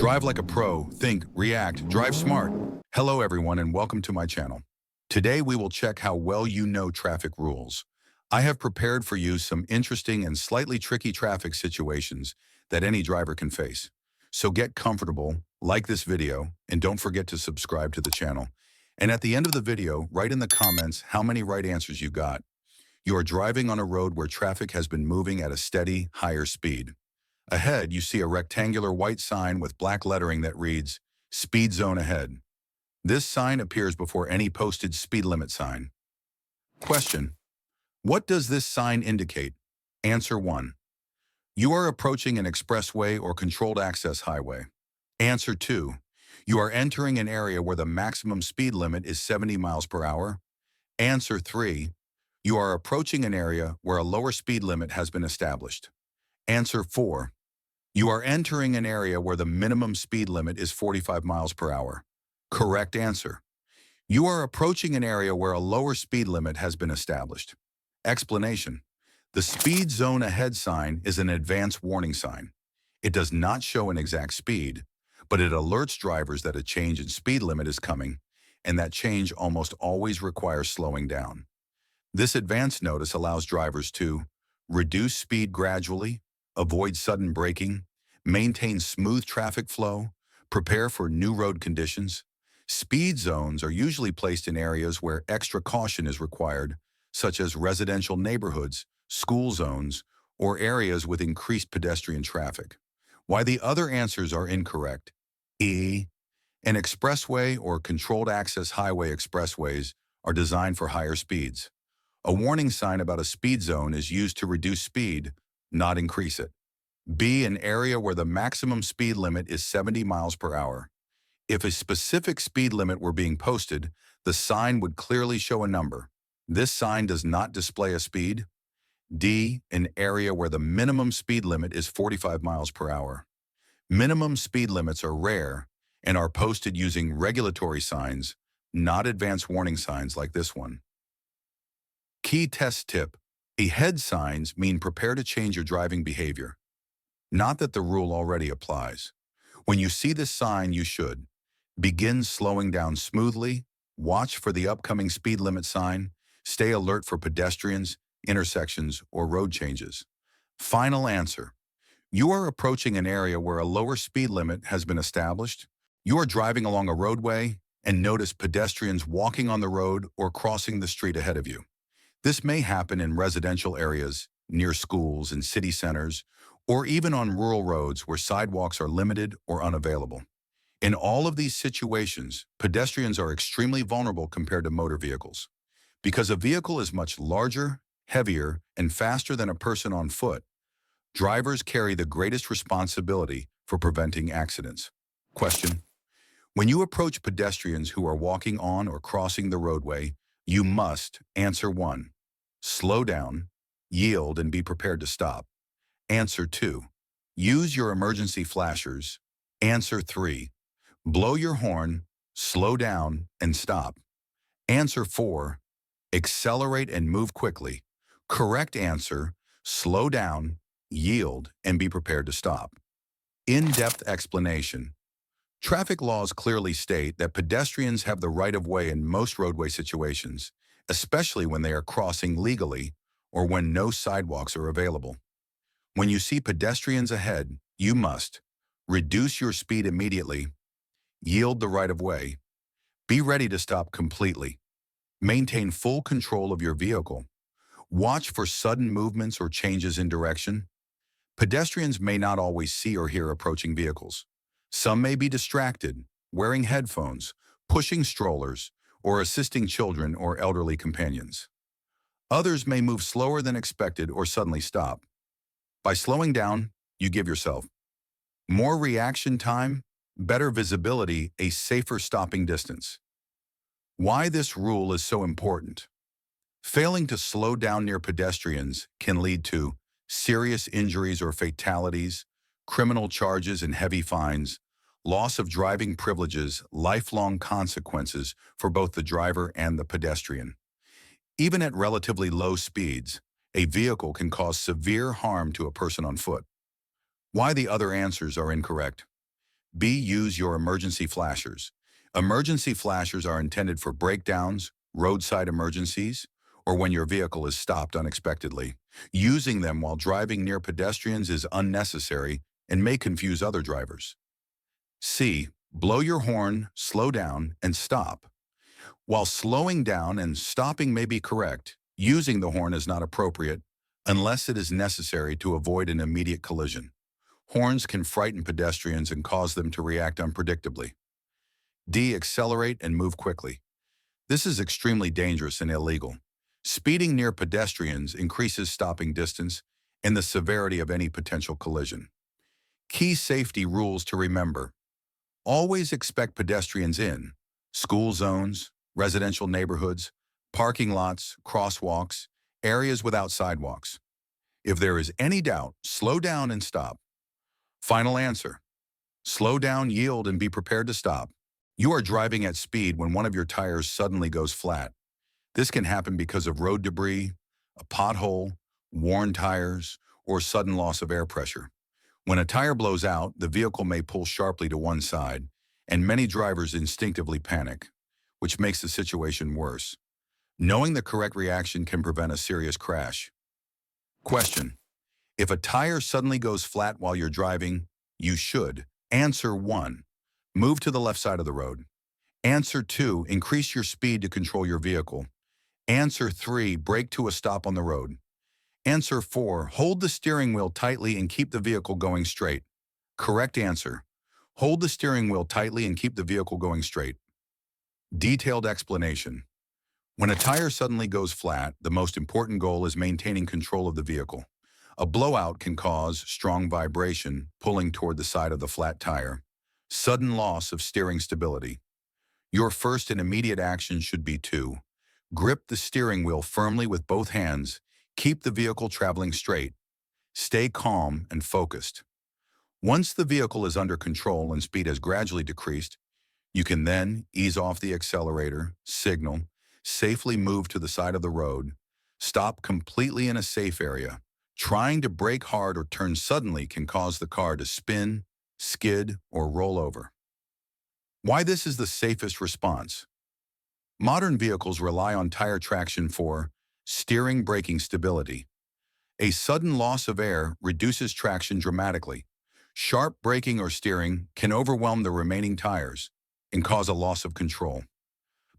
Drive like a pro, think, react, drive smart. Hello everyone and welcome to my channel. Today we will check how well you know traffic rules. I have prepared for you some interesting and slightly tricky traffic situations that any driver can face. So get comfortable, like this video, and don't forget to subscribe to the channel. And at the end of the video, write in the comments how many right answers you got. You are driving on a road where traffic has been moving at a steady, higher speed. Ahead, you see a rectangular white sign with black lettering that reads, "Speed zone ahead." This sign appears before any posted speed limit sign. Question: what does this sign indicate? Answer 1. You are approaching an expressway or controlled access highway. Answer 2. You are entering an area where the maximum speed limit is 70 miles per hour. Answer 3. You are approaching an area where a lower speed limit has been established. Answer 4. You are entering an area where the minimum speed limit is 45 miles per hour. Correct answer. You are approaching an area where a lower speed limit has been established. Explanation: the speed zone ahead sign is an advance warning sign. It does not show an exact speed, but it alerts drivers that a change in speed limit is coming, and that change almost always requires slowing down. This advance notice allows drivers to reduce speed gradually, avoid sudden braking, maintain smooth traffic flow, prepare for new road conditions. Speed zones are usually placed in areas where extra caution is required, such as residential neighborhoods, school zones, or areas with increased pedestrian traffic. Why the other answers are incorrect: E. An expressway or controlled access highway expressways are designed for higher speeds. A warning sign about a speed zone is used to reduce speed, not increase it. B. An area where the maximum speed limit is 70 miles per hour. If a specific speed limit were being posted, the sign would clearly show a number. This sign does not display a speed. D. An area where the minimum speed limit is 45 miles per hour. Minimum speed limits are rare and are posted using regulatory signs, not advance warning signs like this one. Key test tip: ahead signs mean prepare to change your driving behavior. Not that the rule already applies. When you see this sign, you should begin slowing down smoothly, watch for the upcoming speed limit sign, stay alert for pedestrians, intersections, or road changes. Final answer: you are approaching an area where a lower speed limit has been established. You are driving along a roadway and notice pedestrians walking on the road or crossing the street ahead of you. This may happen in residential areas, near schools and city centers, or even on rural roads where sidewalks are limited or unavailable. In all of these situations, pedestrians are extremely vulnerable compared to motor vehicles. Because a vehicle is much larger, heavier, and faster than a person on foot, drivers carry the greatest responsibility for preventing accidents. Question: when you approach pedestrians who are walking on or crossing the roadway, you must answer 1. Slow down, yield, and be prepared to stop. Answer 2. Use your emergency flashers. Answer 3. Blow your horn, slow down, and stop. Answer 4. Accelerate and move quickly. Correct answer: slow down, yield, and be prepared to stop. In-depth explanation: traffic laws clearly state that pedestrians have the right of way in most roadway situations, especially when they are crossing legally or when no sidewalks are available. When you see pedestrians ahead, you must reduce your speed immediately, yield the right of way, be ready to stop completely, maintain full control of your vehicle, watch for sudden movements or changes in direction. Pedestrians may not always see or hear approaching vehicles. Some may be distracted, wearing headphones, pushing strollers, or assisting children or elderly companions. Others may move slower than expected or suddenly stop. By slowing down, you give yourself more reaction time, better visibility, a safer stopping distance. Why this rule is so important: failing to slow down near pedestrians can lead to serious injuries or fatalities, criminal charges and heavy fines, loss of driving privileges, lifelong consequences for both the driver and the pedestrian. Even at relatively low speeds, a vehicle can cause severe harm to a person on foot. Why the other answers are incorrect: B. Use your emergency flashers. Emergency flashers are intended for breakdowns, roadside emergencies, or when your vehicle is stopped unexpectedly. Using them while driving near pedestrians is unnecessary and may confuse other drivers. C. Blow your horn, slow down, and stop. While slowing down and stopping may be correct, using the horn is not appropriate unless it is necessary to avoid an immediate collision. Horns can frighten pedestrians and cause them to react unpredictably. D. Accelerate and move quickly. This is extremely dangerous and illegal. Speeding near pedestrians increases stopping distance and the severity of any potential collision. Key safety rules to remember. Always expect pedestrians in school zones, residential neighborhoods, parking lots, crosswalks, areas without sidewalks. If there is any doubt, slow down and stop. Final answer. Slow down, yield, and be prepared to stop. You are driving at speed when one of your tires suddenly goes flat. This can happen because of road debris, a pothole, worn tires, or sudden loss of air pressure. When a tire blows out, the vehicle may pull sharply to one side, and many drivers instinctively panic, which makes the situation worse. Knowing the correct reaction can prevent a serious crash. Question. If a tire suddenly goes flat while you're driving, you should answer 1. Move to the left side of the road. Answer 2. Increase your speed to control your vehicle. Answer 3. Brake to a stop on the road. Answer 4. Hold the steering wheel tightly and keep the vehicle going straight. Correct answer. Hold the steering wheel tightly and keep the vehicle going straight. Detailed explanation. When a tire suddenly goes flat, the most important goal is maintaining control of the vehicle. A blowout can cause strong vibration, pulling toward the side of the flat tire. Sudden loss of steering stability. Your first and immediate action should be to grip the steering wheel firmly with both hands, keep the vehicle traveling straight, stay calm and focused. Once the vehicle is under control and speed has gradually decreased, you can then ease off the accelerator, signal, safely move to the side of the road, stop completely in a safe area. Trying to brake hard or turn suddenly can cause the car to spin, skid, or roll over. Why this is the safest response? Modern vehicles rely on tire traction for steering braking stability. A sudden loss of air reduces traction dramatically. Sharp braking or steering can overwhelm the remaining tires and cause a loss of control.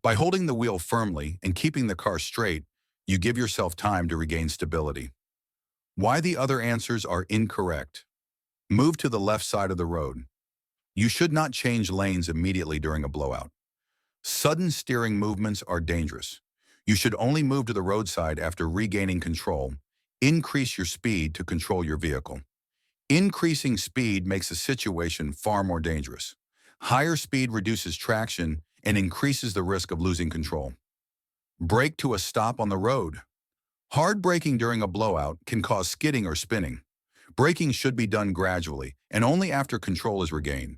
By holding the wheel firmly and keeping the car straight, you give yourself time to regain stability. Why the other answers are incorrect. Move to the left side of the road. You should not change lanes immediately during a blowout. Sudden steering movements are dangerous. You should only move to the roadside after regaining control. Increase your speed to control your vehicle. Increasing speed makes the situation far more dangerous. Higher speed reduces traction and increases the risk of losing control. Brake to a stop on the road. Hard braking during a blowout can cause skidding or spinning. Braking should be done gradually and only after control is regained.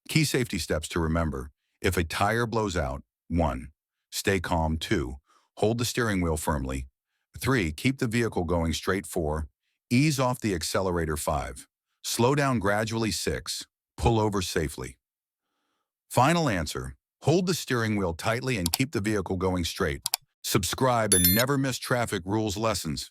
Key safety steps to remember. If a tire blows out, 1. Stay calm. 2. Hold the steering wheel firmly. 3. Keep the vehicle going straight. 4. Ease off the accelerator. 5. Slow down gradually. 6. Pull over safely. Final answer. Hold the steering wheel tightly and keep the vehicle going straight. Subscribe and never miss traffic rules lessons.